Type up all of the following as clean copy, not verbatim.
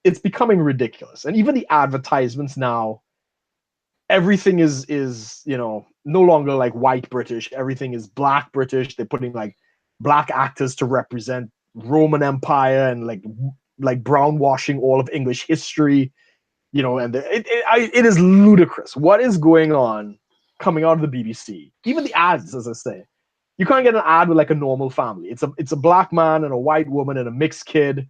it's becoming ridiculous. And even the advertisements now, everything is no longer like white British. Everything is black British. They're putting like black actors to represent Roman Empire and like brown washing all of English history. And it is ludicrous what is going on coming out of the BBC. Even the ads, as I say, you can't get an ad with like a normal family. It's a black man and a white woman and a mixed kid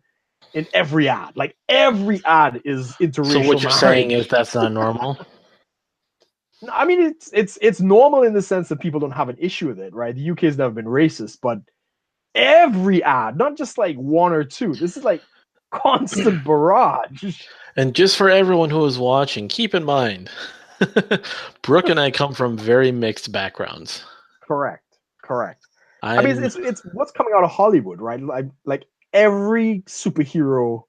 in every ad. Like every ad is interracial. So what you're saying is that's not normal? I mean, it's normal in the sense that people don't have an issue with it, right? The UK has never been racist, but every ad, not just like one or two. This is like constant barrage. And just for everyone who is watching, keep in mind, Brook and I come from very mixed backgrounds. Correct. I mean, it's what's coming out of Hollywood, right? Like every superhero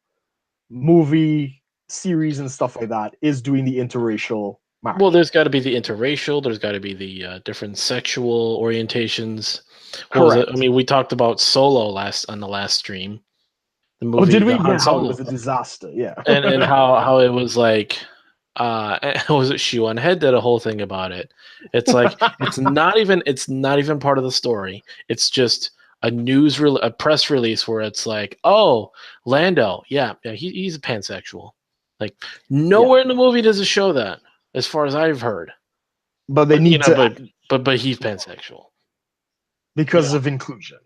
movie, series, and stuff like that is doing the interracial marriage. Well, there's got to be the interracial. There's got to be the different sexual orientations. I mean, we talked about Solo on the last stream. The movie, did we? Yeah, how it was a disaster. Yeah, and how it was like, was it Shoe on Head did a whole thing about it. It's like it's not even part of the story. It's just a press release where it's like, oh, Lando, yeah, he's a pansexual. Like nowhere in the movie does it show that, as far as I've heard. But they need to. But he's pansexual because of inclusion.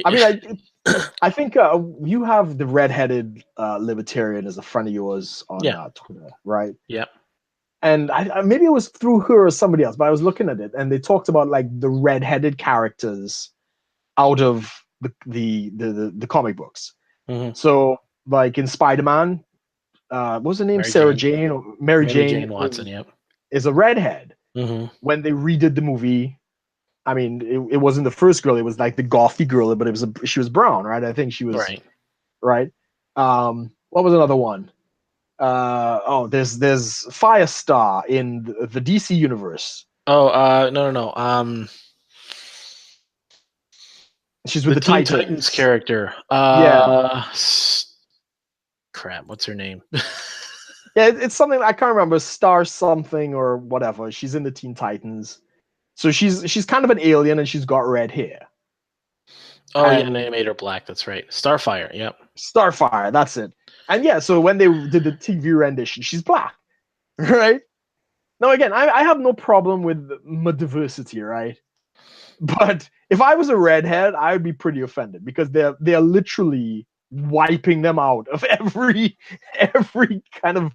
I mean, I think you have the redheaded libertarian as a friend of yours on Twitter, right? Yeah. And maybe it was through her or somebody else, but I was looking at it, and they talked about like the redheaded characters out of the comic books. Mm-hmm. So, like in Spider-Man, what was her name? Sarah Jane or Mary Jane Watson. Yep, is a redhead. Mm-hmm. When they redid the movie, I mean, it wasn't the first girl; it was like the gothy girl, but she was brown, right? I think she was right. What was another one? There's Firestar in the DC universe. No. She's with the Titans character. Crap, what's her name? Yeah, it's something I can't remember. Star something or whatever. She's in the Teen Titans, so she's kind of an alien and she's got red hair. And they made her black. That's right. Starfire. Yep. Starfire. That's it. And yeah, so when they did the TV rendition, she's black, right? Now, again, I have no problem with diversity, right? But if I was a redhead, I would be pretty offended because they're literally wiping them out of every kind of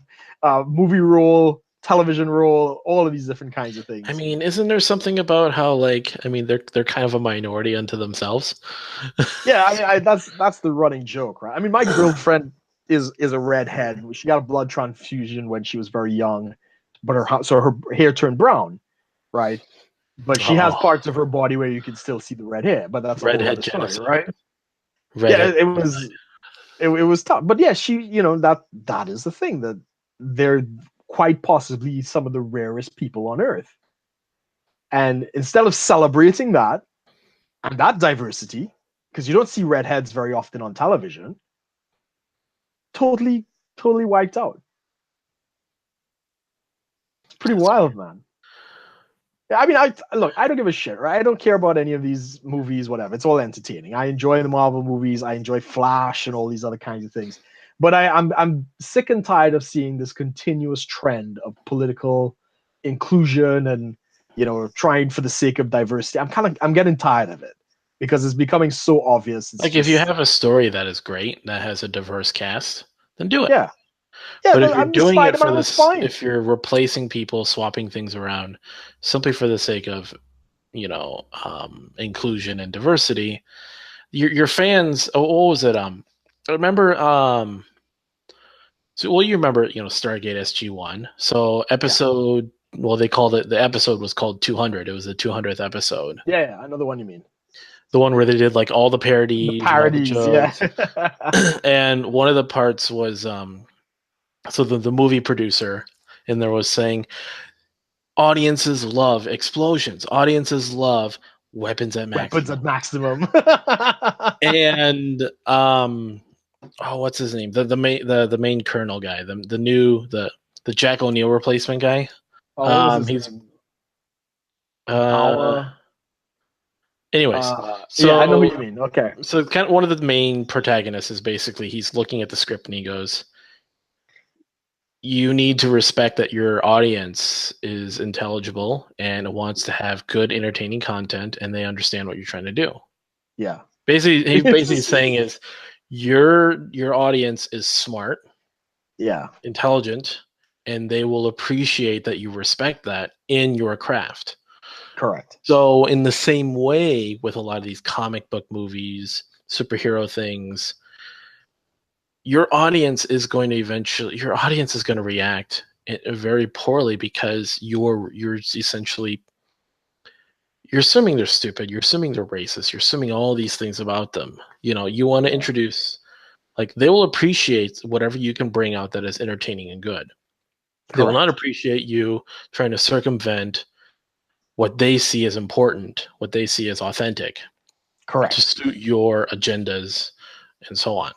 movie role, television role, all of these different kinds of things. I mean, isn't there something about how they're kind of a minority unto themselves? Yeah, I mean, that's the running joke, right? I mean, my girlfriend is a redhead. She got a blood transfusion when she was very young, but her hair turned brown, right? But she has parts of her body where you can still see the red hair, but that's redhead story, right? It was tough, but yeah, she, that is the thing, that they're quite possibly some of the rarest people on earth, and instead of celebrating that and that diversity, because you don't see redheads very often on television, totally wiped out. It's pretty wild, man. I mean, I don't give a shit, right? I don't care about any of these movies, whatever. It's all entertaining. I enjoy the Marvel movies. I enjoy Flash and all these other kinds of things. But I'm sick and tired of seeing this continuous trend of political inclusion and, trying for the sake of diversity. I'm getting tired of it because it's becoming so obvious. If you have a story that is great, that has a diverse cast, then do it. Yeah. But if you're doing it for this, if you're replacing people, swapping things around, simply for the sake of, inclusion and diversity, your fans. Oh, what was it? Remember? You remember, Stargate SG-1. So episode. Yeah. Well, they called it. The episode was called 200. It was the 200th episode. Yeah, I know the one you mean. The one where they did like all the parodies. Yeah. And one of the parts was so the movie producer in there was saying, audiences love explosions. Audiences love weapons at maximum. And oh, what's his name? The main colonel guy, the Jack O'Neill replacement guy. Oh, what was his He's name? uh, Power. anyways, Yeah, I know who so you mean. Okay. so kind of one of the main protagonists is basically he's looking at the script and he goes, you need to respect that your audience is intelligible and wants to have good entertaining content and they understand what you're trying to do. Yeah. Basically he's basically saying is your audience is smart, Yeah. intelligent, and they will appreciate that you respect that in your craft. Correct. So in the same way with a lot of these comic book movies, superhero things, your audience is going to react very poorly because you're essentially you're assuming they're stupid, you're assuming they're racist, you're assuming all these things about them. You want to introduce, like, they will appreciate whatever you can bring out that is entertaining and good. They will not Correct. appreciate you trying to circumvent what they see as important, what they see as authentic, to Correct. suit your agendas and so on.